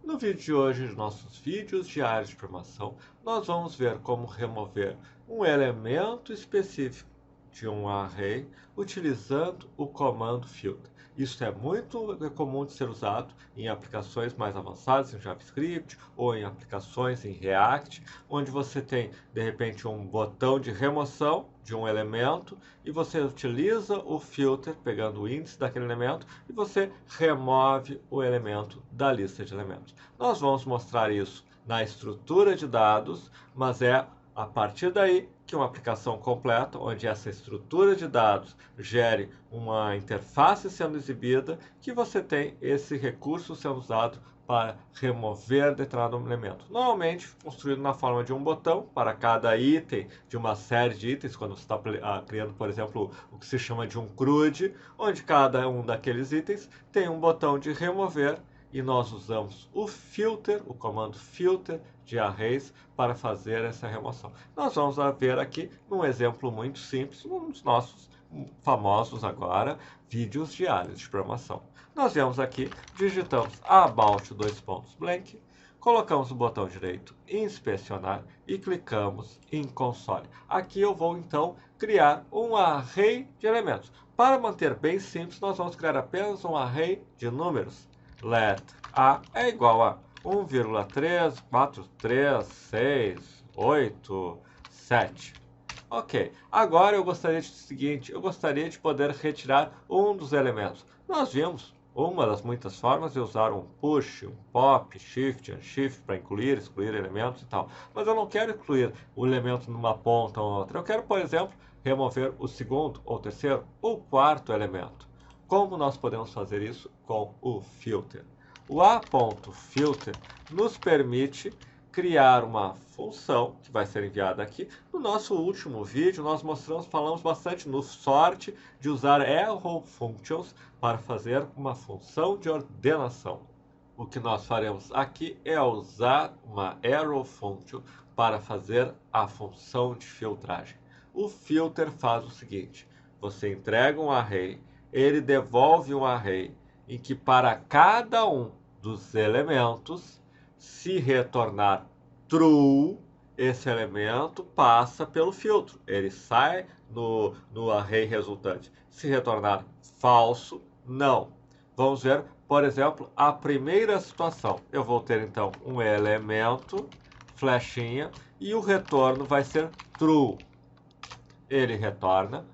No vídeo de hoje, de nossos vídeos diários de programação, nós vamos ver como remover um elemento específico de um array utilizando o comando filter. Isso é muito comum de ser usado em aplicações mais avançadas, em JavaScript ou em aplicações em React, onde você tem, de repente, um botão de remoção de um elemento e você utiliza o filter, pegando o índice daquele elemento, e você remove o elemento da lista de elementos. Nós vamos mostrar isso na estrutura de dados, mas é a partir daí que uma aplicação completa, onde essa estrutura de dados gere uma interface sendo exibida, que você tem esse recurso sendo usado para remover determinado elemento. Normalmente construído na forma de um botão para cada item de uma série de itens, quando você está criando, por exemplo, o que se chama de um CRUD, onde cada um daqueles itens tem um botão de remover, e nós usamos o filter, o comando filter de arrays para fazer essa remoção. Nós vamos ver aqui num exemplo muito simples, um dos nossos famosos agora vídeos diários de programação. Nós viemos aqui, digitamos about blank, colocamos o botão direito inspecionar e clicamos em console. Aqui eu vou então criar um array de elementos. Para manter bem simples, nós vamos criar apenas um array de números. Let A é igual a 1,34368,7. Ok, agora eu gostaria de poder retirar um dos elementos. Nós vimos uma das muitas formas de usar um push, um pop, shift, unshift para incluir, excluir elementos e tal. Mas eu não quero incluir o elemento numa ponta ou outra. Eu quero, por exemplo, remover o segundo, ou terceiro, ou quarto elemento. Como nós podemos fazer isso com o filter? O a.filter nos permite criar uma função que vai ser enviada aqui. No nosso último vídeo, nós falamos bastante no sort de usar arrow functions para fazer uma função de ordenação. O que nós faremos aqui é usar uma arrow function para fazer a função de filtragem. O filter faz o seguinte: você entrega um array, ele devolve um array em que para cada um dos elementos, se retornar true, esse elemento passa pelo filtro. Ele sai no array resultante. Se retornar falso, não. Vamos ver, por exemplo, a primeira situação. Eu vou ter então um elemento, flechinha, e o retorno vai ser true. Ele retorna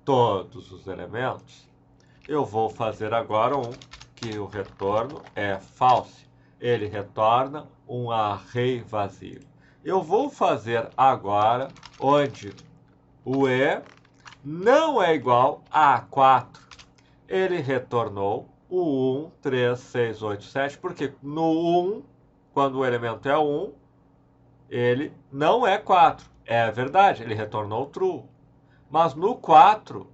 todos os elementos. Eu vou fazer agora um que o retorno é false. Ele retorna um array vazio. Eu vou fazer agora onde o E não é igual a 4. Ele retornou o 1, 3, 6, 8, 7, porque no 1, quando o elemento é 1, ele não é 4. É verdade, ele retornou true. Mas no 4,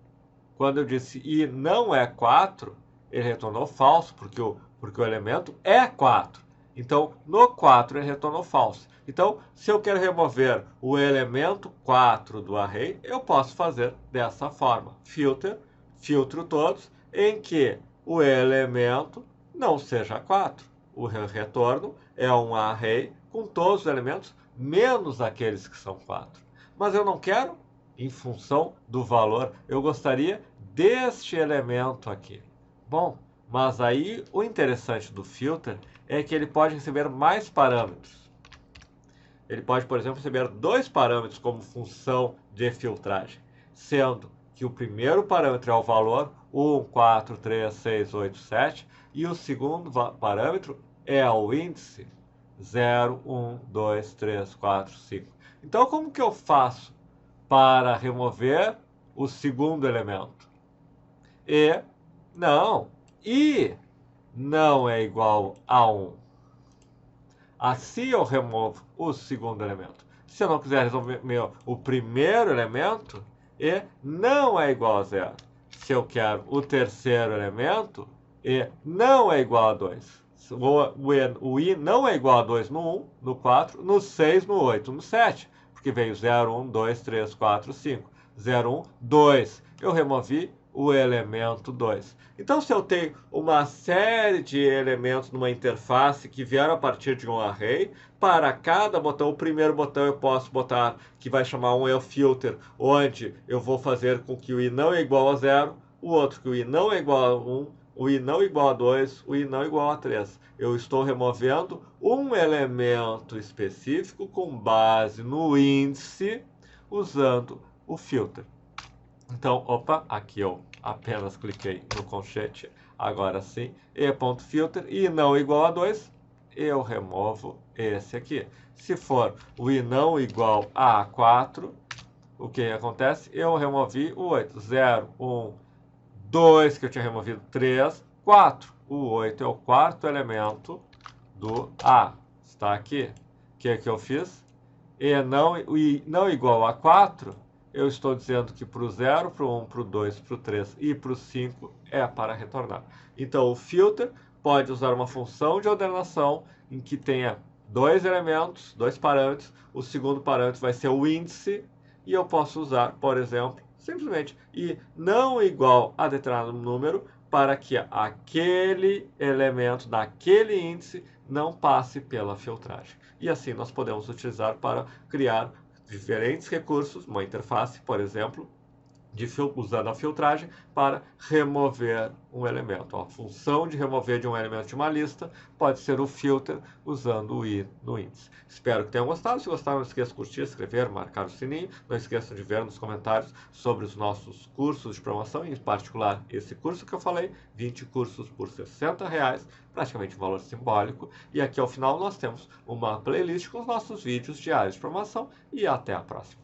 quando eu disse i não é 4, ele retornou falso, porque o elemento é 4. Então, no 4 ele retornou falso. Então, se eu quero remover o elemento 4 do array, eu posso fazer dessa forma. Filter, filtro todos, em que o elemento não seja 4. O retorno é um array com todos os elementos, menos aqueles que são 4. Mas eu não quero em função do valor, eu gostaria deste elemento aqui. Bom, mas aí o interessante do filter é que ele pode receber mais parâmetros. Ele pode, por exemplo, receber 2 parâmetros como função de filtragem, sendo que o primeiro parâmetro é o valor 1, 4, 3, 6, 8, 7, e o segundo parâmetro é o índice 0, 1, 2, 3, 4, 5. Então, como que eu faço para remover o segundo elemento? E não é igual a 1. Assim eu removo o segundo elemento. Se eu não quiser resolver o primeiro elemento, e não é igual a 0. Se eu quero o terceiro elemento, e não é igual a 2. O i não é igual a 2 no 1, no 4, no 6, no 8, no 7. Porque veio 0, 1, 2, 3, 4, 5. 0, 1, 2. Eu removi o elemento 2. Então, se eu tenho uma série de elementos numa interface que vieram a partir de um array, para cada botão, o primeiro botão eu posso botar, que vai chamar um filter, onde eu vou fazer com que o i não é igual a 0, o outro que o i não é igual a 1, o i não é igual a 2, o i não é igual a 3. Eu estou removendo um elemento específico com base no índice, usando o filter. Então, opa, aqui eu apenas cliquei no colchete, agora sim, e.filter, i não igual a 2, eu removo esse aqui. Se for o i não igual a 4, o que acontece? Eu removi o 8, 0, 1, 2, que eu tinha removido 3, 4. O 8 é o quarto elemento do A. Está aqui. O que é que eu fiz? O i não igual a 4, eu estou dizendo que para o 0, para o 1, para o 2, para o 3 e para o 5 é para retornar. Então, o filter pode usar uma função de ordenação em que tenha dois elementos, dois parâmetros. O segundo parâmetro vai ser o índice e eu posso usar, por exemplo, simplesmente i não igual a determinado número para que aquele elemento daquele índice não passe pela filtragem. E assim nós podemos utilizar para criar diferentes recursos, uma interface, por exemplo, usando a filtragem para remover um elemento. A função de remover de um elemento de uma lista pode ser o filter usando o i no índice. Espero que tenham gostado. Se gostaram, não esqueça de curtir, escrever, marcar o sininho. Não esqueçam de ver nos comentários sobre os nossos cursos de promoção, em particular esse curso que eu falei, 20 cursos por R$60, praticamente um valor simbólico. E aqui ao final nós temos uma playlist com os nossos vídeos diários de promoção e até a próxima.